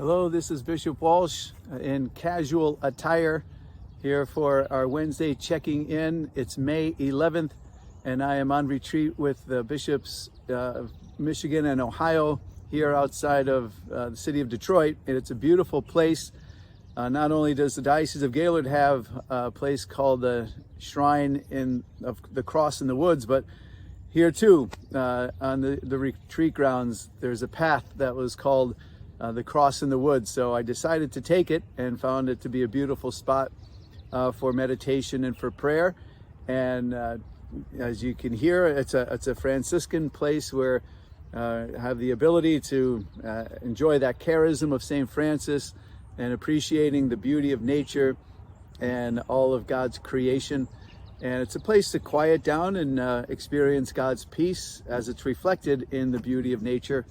Hello, this is Bishop Walsh in casual attire here for our Wednesday checking in. It's May 11th and I am on retreat with the bishops of Michigan and Ohio here outside of the city of Detroit. And it's a beautiful place. Not only does the Diocese of Gaylord have a place called the Shrine of the Cross in the Woods, but here too, on the retreat grounds, there's a path that was called the Cross in the Woods. So I decided to take it and found it to be a beautiful spot for meditation and for prayer. And as you can hear, it's a Franciscan place where I have the ability to enjoy that charism of St. Francis and appreciating the beauty of nature and all of God's creation. And it's a place to quiet down and experience God's peace as it's reflected in the beauty of nature.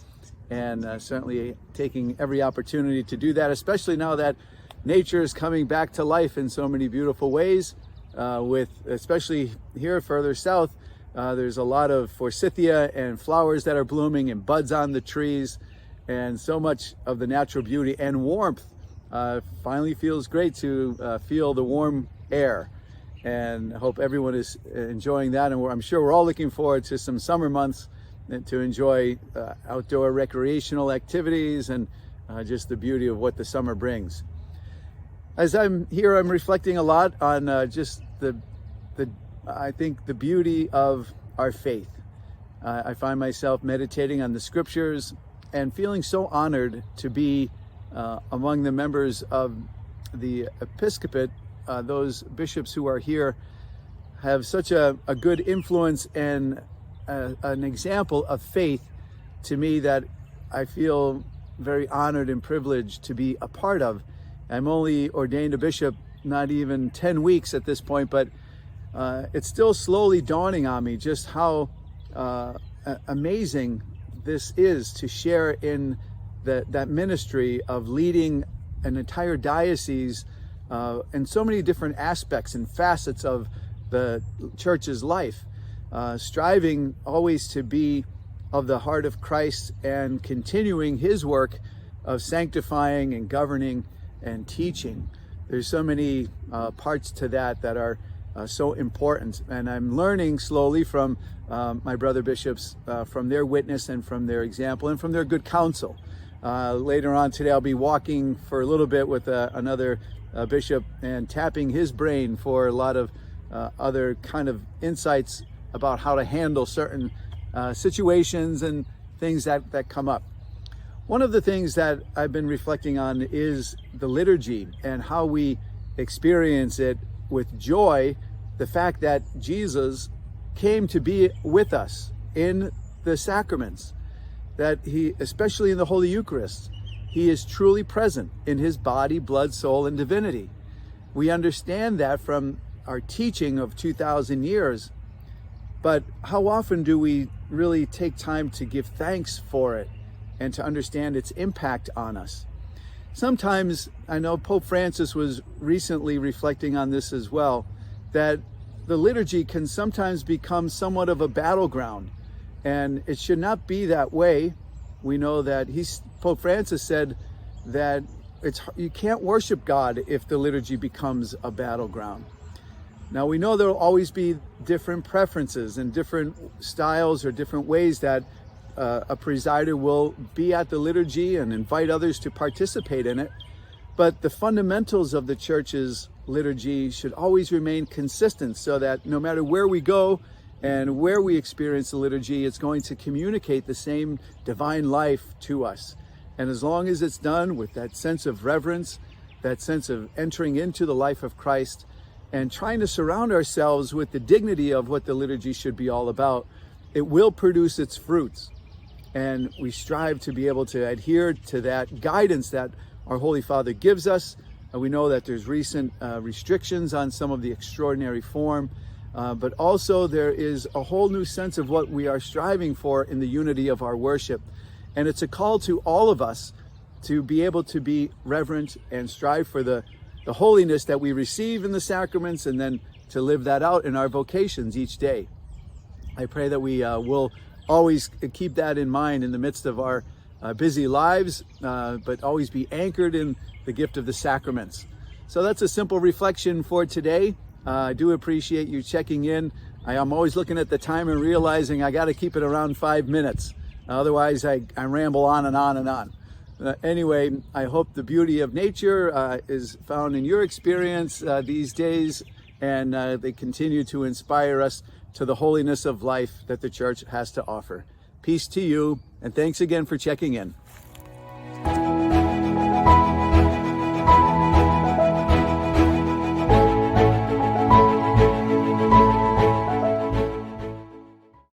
And certainly taking every opportunity to do that, especially now that nature is coming back to life in so many beautiful ways. Especially here further south, there's a lot of forsythia and flowers that are blooming and buds on the trees, and so much of the natural beauty and warmth. Finally feels great to feel the warm air, and I hope everyone is enjoying that. And I'm sure we're all looking forward to some summer months to enjoy outdoor recreational activities and just the beauty of what the summer brings. As I'm here, I'm reflecting a lot on just I think the beauty of our faith. I find myself meditating on the scriptures and feeling so honored to be among the members of the episcopate. Those bishops who are here have such a good influence and an example of faith to me that I feel very honored and privileged to be a part of. I'm only ordained a bishop not even 10 weeks at this point, but it's still slowly dawning on me just how amazing this is to share in that ministry of leading an entire diocese in so many different aspects and facets of the church's life. Striving always to be of the heart of Christ and continuing his work of sanctifying and governing and teaching. There's so many parts to that are so important, and I'm learning slowly from my brother bishops, from their witness and from their example and from their good counsel. Later on today I'll be walking for a little bit with another bishop and tapping his brain for a lot of other kind of insights about how to handle certain situations and things that come up. One of the things that I've been reflecting on is the liturgy and how we experience it with joy, the fact that Jesus came to be with us in the sacraments, that he, especially in the Holy Eucharist, he is truly present in his body, blood, soul, and divinity. We understand that from our teaching of 2,000 years, but how often do we really take time to give thanks for it and to understand its impact on us? Sometimes, I know Pope Francis was recently reflecting on this as well, that the liturgy can sometimes become somewhat of a battleground, and it should not be that way. We know that Pope Francis said that you can't worship God if the liturgy becomes a battleground. Now, we know there will always be different preferences and different styles or different ways that a presider will be at the liturgy and invite others to participate in it. But the fundamentals of the church's liturgy should always remain consistent, so that no matter where we go and where we experience the liturgy, it's going to communicate the same divine life to us. And as long as it's done with that sense of reverence, that sense of entering into the life of Christ, and trying to surround ourselves with the dignity of what the liturgy should be all about, it will produce its fruits. And we strive to be able to adhere to that guidance that our Holy Father gives us. We know that there's recent restrictions on some of the extraordinary form, but also there is a whole new sense of what we are striving for in the unity of our worship. And it's a call to all of us to be able to be reverent and strive for the holiness that we receive in the sacraments, and then to live that out in our vocations each day. I pray that we will always keep that in mind in the midst of our busy lives, but always be anchored in the gift of the sacraments. So that's a simple reflection for today. I do appreciate you checking in. I am always looking at the time and realizing I got to keep it around 5 minutes. Otherwise, I ramble on and on and on. Anyway, I hope the beauty of nature is found in your experience these days, and they continue to inspire us to the holiness of life that the Church has to offer. Peace to you, and thanks again for checking in.